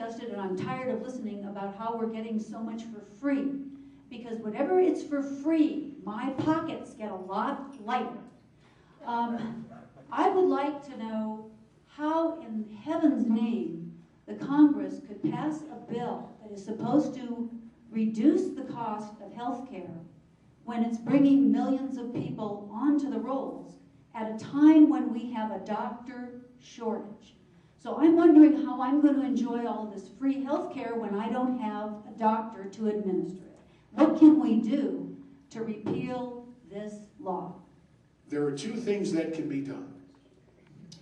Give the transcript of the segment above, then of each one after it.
disgusted and I'm tired of listening about how we're getting so much for free. Because whatever it's for free, my pockets get a lot lighter. I would like to know how in heaven's name the Congress could pass a bill that is supposed to reduce the cost of health care when it's bringing millions of people onto the rolls at a time when we have a doctor shortage. So I'm wondering how I'm going to enjoy all of this free health care when I don't have a doctor to administer it. What can we do to repeal this law? There are two things that can be done.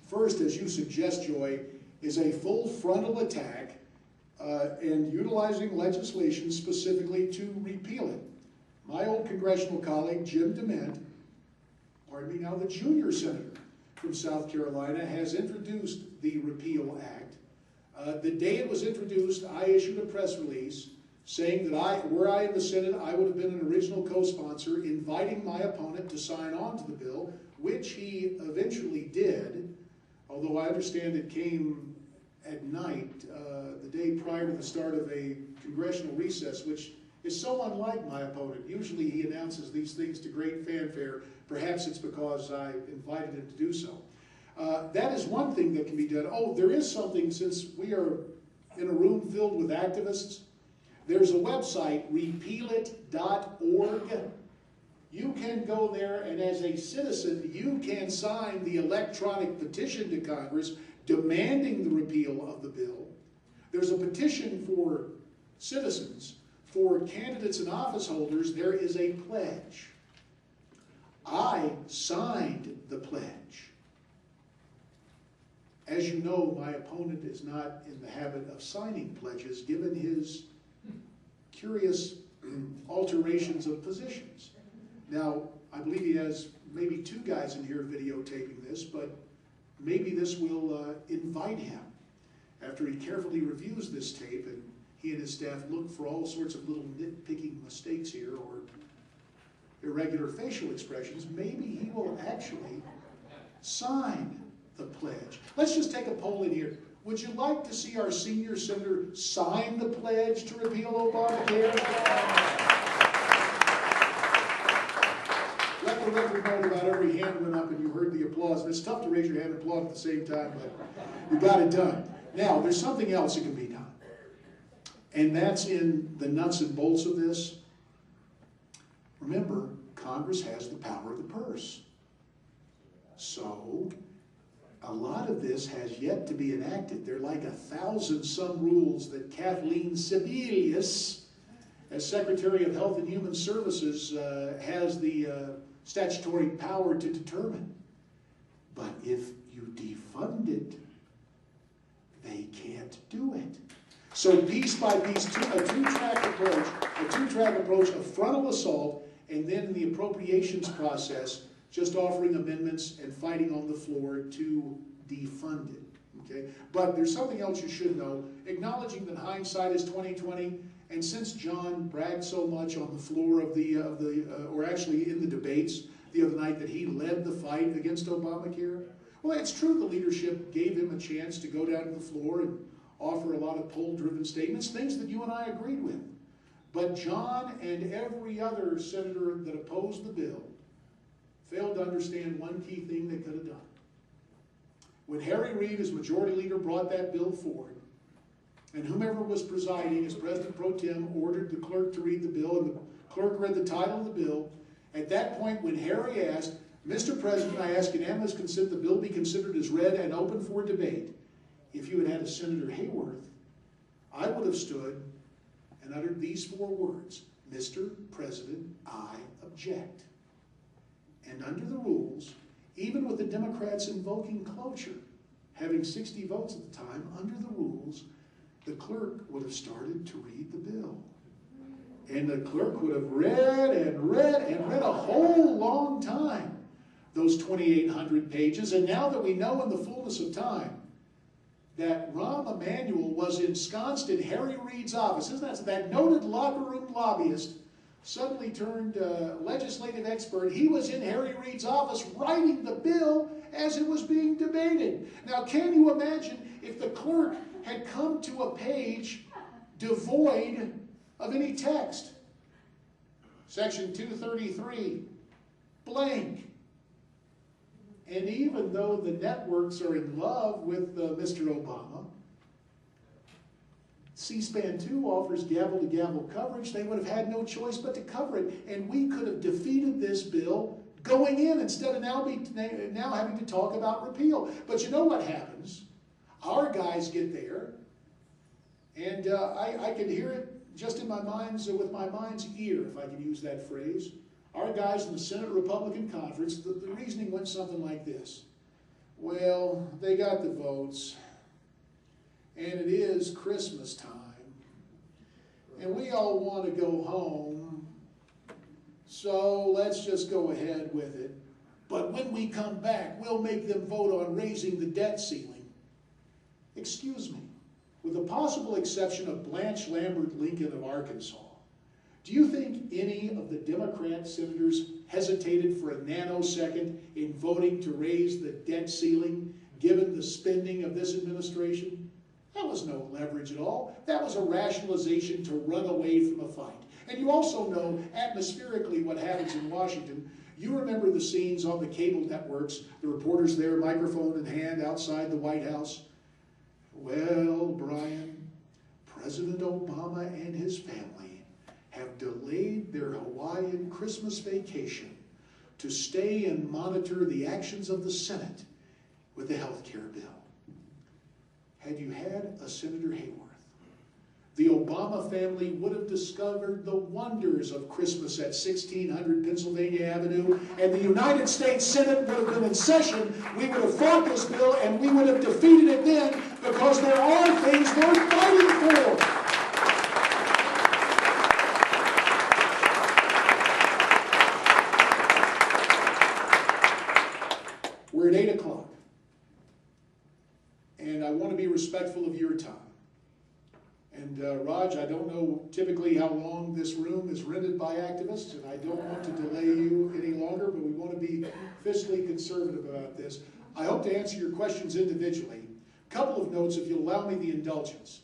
First, as you suggest, Joy, is a full frontal attack and utilizing legislation specifically to repeal it. My old congressional colleague, Jim DeMint, now the junior senator from South Carolina, has introduced the Repeal Act. The day it was introduced, I issued a press release saying that were I in the Senate, I would have been an original co-sponsor, inviting my opponent to sign on to the bill, which he eventually did, although I understand it came at night, the day prior to the start of a congressional recess, which is so unlike my opponent. Usually he announces these things to great fanfare. Perhaps it's because I invited him to do so. That is one thing that can be done. Oh, there is something, since we are in a room filled with activists. There's a website, repealit.org. You can go there, and as a citizen, you can sign the electronic petition to Congress demanding the repeal of the bill. There's a petition for citizens. For candidates and office holders, there is a pledge. I signed the pledge. As you know, my opponent is not in the habit of signing pledges, given his curious alterations of positions. Now, I believe he has maybe two guys in here videotaping this, but maybe this will invite him, after he carefully reviews this tape and he and his staff look for all sorts of little nitpicking mistakes here or irregular facial expressions, maybe he will actually sign the pledge. Let's just take a poll in here. Would you like to see our senior senator sign the pledge to repeal Obamacare? Let the record know about every hand went up and you heard the applause. And it's tough to raise your hand and applaud at the same time, but you got it done. Now, there's something else that can be done. And that's in the nuts and bolts of this. Remember, Congress has the power of the purse. So, a lot of this has yet to be enacted. There are like 1,000-some rules that Kathleen Sebelius, as Secretary of Health and Human Services, has the statutory power to determine. But if you defund it, they can't do it. So piece by piece, a two-track approach of frontal assault, and then the appropriations process, just offering amendments and fighting on the floor to defund it. Okay? But there's something else you should know. Acknowledging that hindsight is 20/20, and since John bragged so much on the floor of or actually in the debates the other night, that he led the fight against Obamacare, well, it's true the leadership gave him a chance to go down to the floor and offer a lot of poll-driven statements, things that you and I agreed with. But John and every other senator that opposed the bill failed to understand one key thing they could have done. When Harry Reid, as majority leader, brought that bill forward, and whomever was presiding as President Pro Tem ordered the clerk to read the bill, and the clerk read the title of the bill, at that point when Harry asked, "Mr. President, I ask unanimous consent the bill be considered as read and open for debate," if you had had a Senator Hayworth, I would have stood and uttered these 4 words: "Mr. President, I object." And under the rules, even with the Democrats invoking cloture, having 60 votes at the time, under the rules, the clerk would have started to read the bill. And the clerk would have read and read and read a whole long time, those 2,800 pages. And now that we know in the fullness of time that Rahm Emanuel was ensconced in Harry Reid's office, that noted locker room lobbyist suddenly turned legislative expert. He was in Harry Reid's office writing the bill as it was being debated. Now, can you imagine if the clerk had come to a page devoid of any text. Section 233, blank. And even though the networks are in love with Mr. Obama, C-SPAN 2 offers gavel-to-gavel coverage. They would have had no choice but to cover it. And we could have defeated this bill going in instead of now having to talk about repeal. But you know what happens? Our guys get there, and I can hear it just in my mind's, with my mind's ear, if I can use that phrase. Our guys in the Senate Republican Conference, the reasoning went something like this. Well, they got the votes, and it is Christmas time, and we all want to go home, so let's just go ahead with it. But when we come back, we'll make them vote on raising the debt ceiling. Excuse me, with the possible exception of Blanche Lambert Lincoln of Arkansas, do you think any of the Democrat senators hesitated for a nanosecond in voting to raise the debt ceiling, given the spending of this administration? That was no leverage at all. That was a rationalization to run away from a fight. And you also know, atmospherically, what happens in Washington. You remember the scenes on the cable networks, the reporters there, microphone in hand, outside the White House. Well, Brian, President Obama and his family have delayed their Hawaiian Christmas vacation to stay and monitor the actions of the Senate with the health care bill. Had you had a Senator Hayworth, the Obama family would have discovered the wonders of Christmas at 1600 Pennsylvania Avenue, and the United States Senate would have been in session. We would have fought this bill, and we would have defeated it then, because there are things worth fighting for. We're at 8 o'clock, and I want to be respectful of your time. And Raj, I don't know typically how long this room is rented by activists, and I don't want to delay you any longer, but we want to be fiscally conservative about this. I hope to answer your questions individually. A couple of notes, if you'll allow me the indulgence.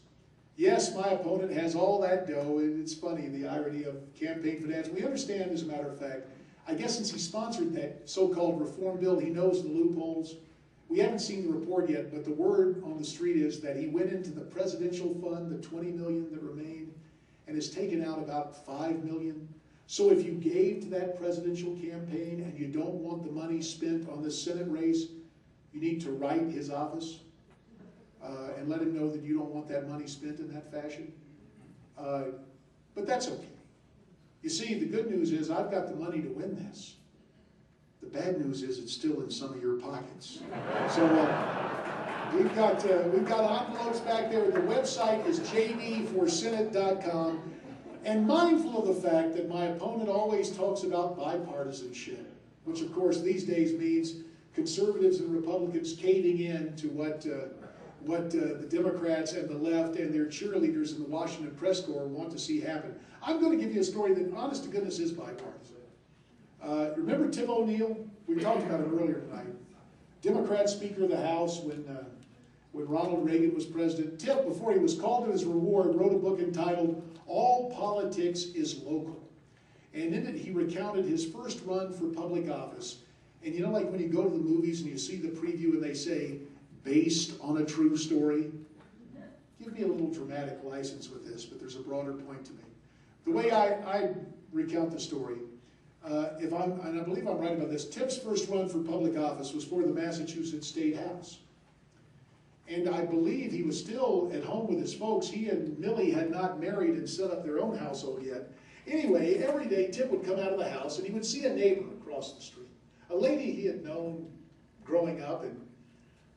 Yes, my opponent has all that dough, and it's funny, the irony of campaign finance. We understand, as a matter of fact, I guess since he sponsored that so-called reform bill, he knows the loopholes. We haven't seen the report yet, but the word on the street is that he went into the presidential fund, the $20 million that remained, and has taken out about $5 million. So if you gave to that presidential campaign and you don't want the money spent on the Senate race, you need to write his office and let him know that you don't want that money spent in that fashion. But that's okay. You see, the good news is I've got the money to win this. The bad news is it's still in some of your pockets. So we've got envelopes back there. The website is jdforsenate.com. And mindful of the fact that my opponent always talks about bipartisanship, which of course these days means conservatives and Republicans caving in to what the Democrats and the left and their cheerleaders in the Washington press corps want to see happen. I'm going to give you a story that, honest to goodness, is bipartisan. Remember Tim O'Neill? We talked about him earlier tonight. Democrat Speaker of the House when Ronald Reagan was president. Tim, before he was called to his reward, wrote a book entitled All Politics is Local. And in it, he recounted his first run for public office. And you know, like when you go to the movies and you see the preview and they say, based on a true story? Give me a little dramatic license with this, but there's a broader point to me. The way I recount the story, and I believe I'm right about this, Tip's first run for public office was for the Massachusetts State House. And I believe he was still at home with his folks. He and Millie had not married and set up their own household yet. Anyway, every day Tip would come out of the house and he would see a neighbor across the street. A lady he had known growing up, and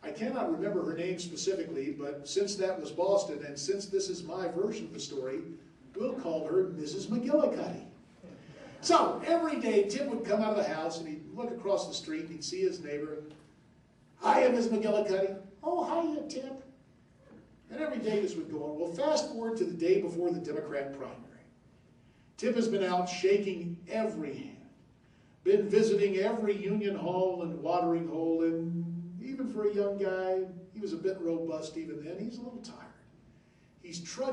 I cannot remember her name specifically, but since that was Boston, and since this is my version of the story, we'll call her Mrs. McGillicuddy. So every day Tim would come out of the house and he'd look across the street and he'd see his neighbor. Hiya, Ms. McGillicuddy. Oh, hiya, Tip. And every day this would go on. Well, fast forward to the day before the Democrat primary. Tip has been out shaking every hand, been visiting every union hall and watering hole, and even for a young guy, he was a bit robust even then. He's a little tired. He's trudging